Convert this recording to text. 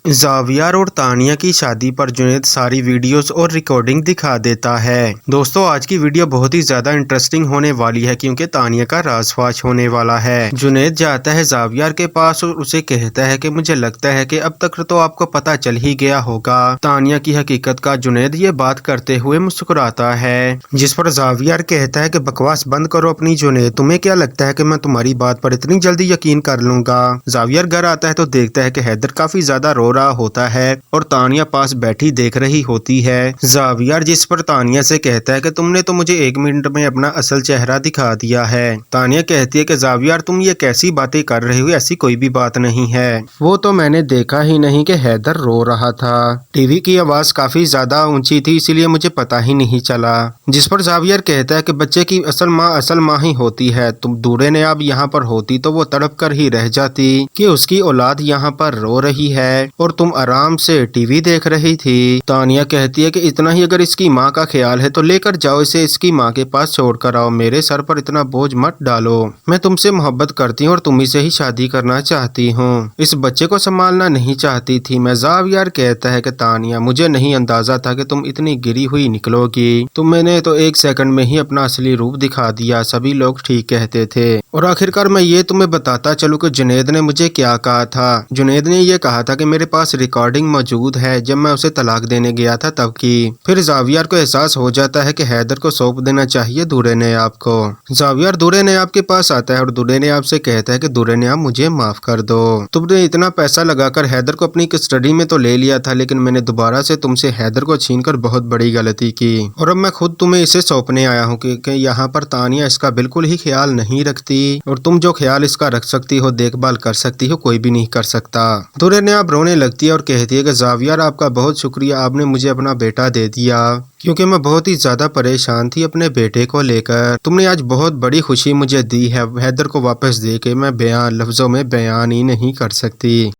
Xavier और तानिया की शादी पर जुनैद सारी वीडियोस और रिकॉर्डिंग दिखा देता है। दोस्तों आज की वीडियो बहुत ही ज्यादा इंटरेस्टिंग होने वाली है क्योंकि तानिया का राजफाश होने वाला है। जुनैद जाता है जावियर के पास और उसे कहता है कि मुझे लगता है कि अब तक तो आपको पता चल ही गया होगा तानिया की हकीकत का। जुनैद ये बात करते हुए मुस्कुराता है, जिस पर जावियर कहता है कि बकवास बंद करो अपनी जुनैद, तुम्हें क्या लगता है कि मैं तुम्हारी बात पर इतनी जल्दी यकीन कर लूंगा। जावियर घर आता है तो देखता है कि हैदर काफी ज्यादा रो रहा होता है और तानिया पास बैठी देख रही होती है। जावियर जिस पर तानिया से कहता है कि तुमने तो मुझे 1 मिनट में अपना असल चेहरा दिखा दिया है। तानिया कहती है कि जावियर तुम ये कैसी बातें कर रहे हो, ऐसी कोई भी बात नहीं है। वो तो मैंने देखा ही नहीं कि हैदर रो रहा था, टीवी की आवाज काफी ज्यादा ऊंची थी इसलिए मुझे पता ही नहीं चला। जिस पर जावियर कहता है कि बच्चे की असल माँ ही होती है, तुम दूरे ने अब यहाँ पर होती तो वो तड़प कर ही रह जाती कि उसकी औलाद यहाँ पर रो रही है और तुम आराम से टीवी देख रही थी। तानिया कहती है कि इतना ही अगर इसकी माँ का ख्याल है तो लेकर जाओ इसे इसकी माँ के पास छोड़ कर आओ, मेरे सर पर इतना बोझ मत डालो, मैं तुमसे मोहब्बत करती हूँ और तुम्ही से ही शादी करना चाहती हूँ, इस बच्चे को संभालना नहीं चाहती थी मैं। जावियर कहता है कि तानिया मुझे नहीं अंदाजा था कि तुम इतनी गिरी हुई निकलोगी, मैंने तो 1 सेकंड में ही अपना असली रूप दिखा दिया, सभी लोग ठीक कहते थे। और आखिरकार मैं ये तुम्हें बताता चलूं कि जुनैद ने मुझे क्या कहा था। जुनैद ने ये कहा था कि मेरे पास रिकॉर्डिंग मौजूद है जब मैं उसे तलाक देने गया था तब की। फिर जावियर को एहसास हो जाता है कि हैदर को सौंप देना चाहिए दूरे नयाब को। जावियर दूरे नयाब के पास आता है और दूरे नयाब से कहता है कि दूरे नयाब मुझे माफ कर दो, तुमने इतना पैसा लगाकर हैदर को अपनी कस्टडी में तो ले लिया था लेकिन मैंने दोबारा से तुमसे हैदर को छीनकर बहुत बड़ी गलती की और अब मैं खुद तुम्हें इसे सौंपने आया हूँ कि यहाँ पर तानिया इसका बिल्कुल ही ख्याल नहीं रखती और तुम जो ख्याल इसका रख सकती हो, देखभाल कर सकती हो, कोई भी नहीं कर सकता। दूरे नयाब रोने लगती है और कहती है कि जावियर आपका बहुत शुक्रिया, आपने मुझे अपना बेटा दे दिया क्योंकि मैं बहुत ही ज्यादा परेशान थी अपने बेटे को लेकर, तुमने आज बहुत बड़ी खुशी मुझे दी है। हैदर को वापस दे के मैं लफ्जों में बयान ही नहीं कर सकती।